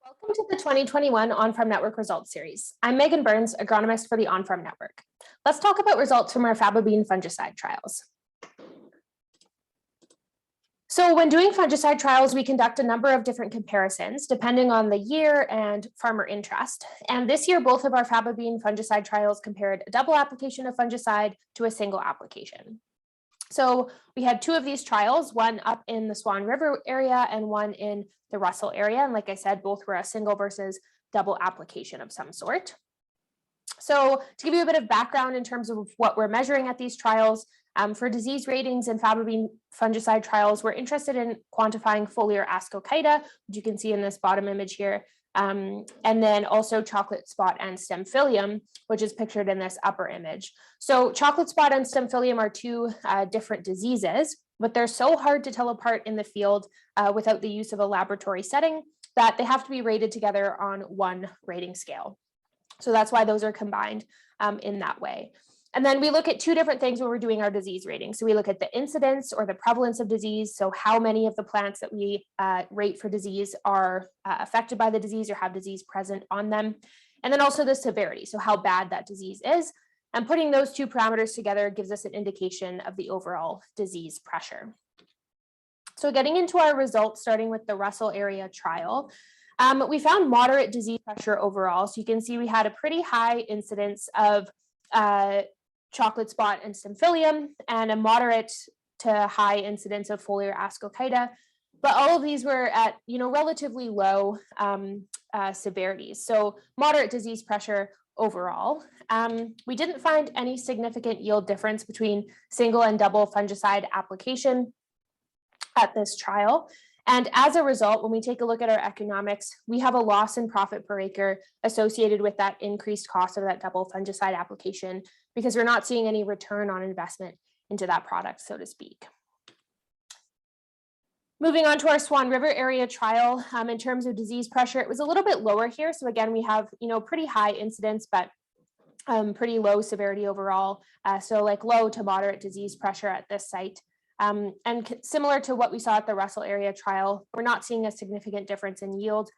Welcome to the 2021 On-Farm Network Results Series. I'm Megan Burns, agronomist for the On-Farm Network. Let's talk about results from our Faba bean fungicide trials. So when doing fungicide trials, we conduct a number of different comparisons depending on the year and farmer interest. And this year, both of our Faba bean fungicide trials compared a double application of fungicide to a single application. So we had two of these trials, one up in the Swan River area and one in the Russell area. And like I said, both were a single versus double application of some sort. So to give you a bit of background in terms of what we're measuring at these trials, for disease ratings and Faba bean fungicide trials, we're interested in quantifying foliar ascochyta, which you can see in this bottom image here, and then also chocolate spot and stemphillium, which is pictured in this upper image. So chocolate spot and stemphillium are two different diseases, but they're so hard to tell apart in the field without the use of a laboratory setting that they have to be rated together on one rating scale. So that's why those are combined in that way. And then we look at two different things when we're doing our disease rating. So we look at the incidence or the prevalence of disease. So how many of the plants that we rate for disease are affected by the disease or have disease present on them. And then also the severity. So how bad that disease is. And putting those two parameters together gives us an indication of the overall disease pressure. So getting into our results, starting with the Russell area trial, we found moderate disease pressure overall. So you can see we had a pretty high incidence of chocolate spot and stemphillium and a moderate to high incidence of foliar ascochyta, but all of these were at relatively low severities. So moderate disease pressure overall. We didn't find any significant yield difference between single and double fungicide application at this trial. And as a result, when we take a look at our economics, we have a loss in profit per acre associated with that increased cost of that double fungicide application because we're not seeing any return on investment into that product, so to speak. Moving on to our Swan River area trial, in terms of disease pressure, it was a little bit lower here. So again, we have pretty high incidence, but pretty low severity overall. So like low to moderate disease pressure at this site. And similar to what we saw at the Russell area trial, we're not seeing a significant difference in yield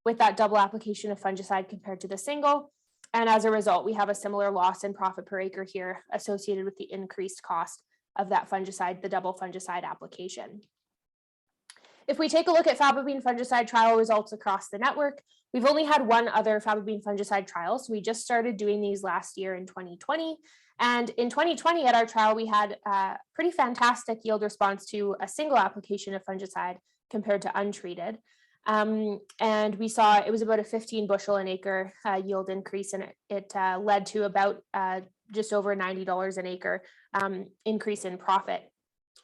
with that double application of fungicide compared to the single. And as a result, we have a similar loss in profit per acre here associated with the increased cost of that fungicide, the double fungicide application. If we take a look at Faba bean fungicide trial results across the network, we've only had one other Faba bean fungicide trial. So we just started doing these last year in 2020. And in 2020 at our trial, we had a pretty fantastic yield response to a single application of fungicide compared to untreated. And we saw it was about a 15 bushel an acre yield increase, and it led to about just over $90 an acre increase in profit.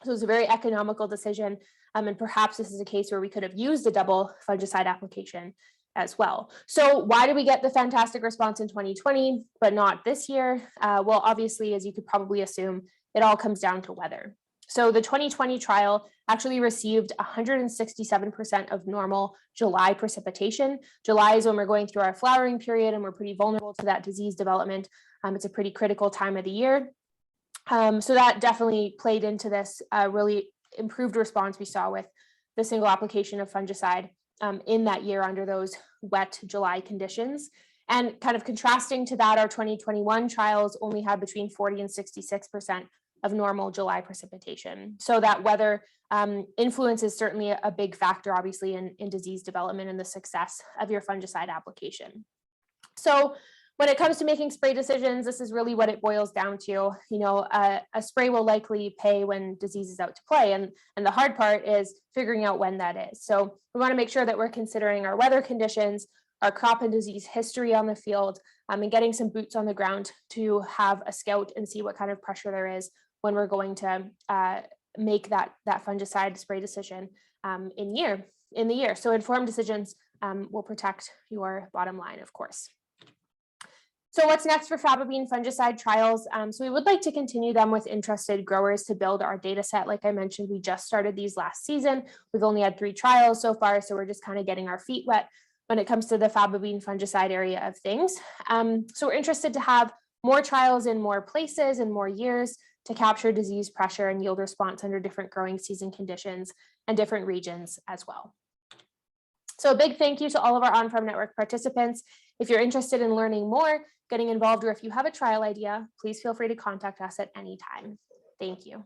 So it was a very economical decision. And perhaps this is a case where we could have used a double fungicide application as well. So why did we get the fantastic response in 2020, but not this year? Well, obviously, as you could probably assume, it all comes down to weather. So the 2020 trial actually received 167% of normal July precipitation. July is when we're going through our flowering period and we're pretty vulnerable to that disease development. It's a pretty critical time of the year. So that definitely played into this really improved response we saw with the single application of fungicide in that year under those wet July conditions. And kind of contrasting to that, our 2021 trials only had between 40 and 66% of normal July precipitation. So that weather influence is certainly a big factor, obviously, in disease development and the success of your fungicide application. So when it comes to making spray decisions, this is really what it boils down to. A spray will likely pay when disease is out to play. And the hard part is figuring out when that is. So we want to make sure that we're considering our weather conditions, our crop and disease history on the field, and getting some boots on the ground to have a scout and see what kind of pressure there is when we're going to make that fungicide spray decision in the year. So informed decisions will protect your bottom line, of course. So what's next for Faba bean fungicide trials? So we would like to continue them with interested growers to build our data set. Like I mentioned, we just started these last season. We've only had 3 trials so far, so we're just kind of getting our feet wet when it comes to the Faba bean fungicide area of things. So we're interested to have more trials in more places and more years to capture disease pressure and yield response under different growing season conditions and different regions as well. So a big thank you to all of our on-farm network participants. If you're interested in learning more, getting involved, or if you have a trial idea, please feel free to contact us at any time. Thank you.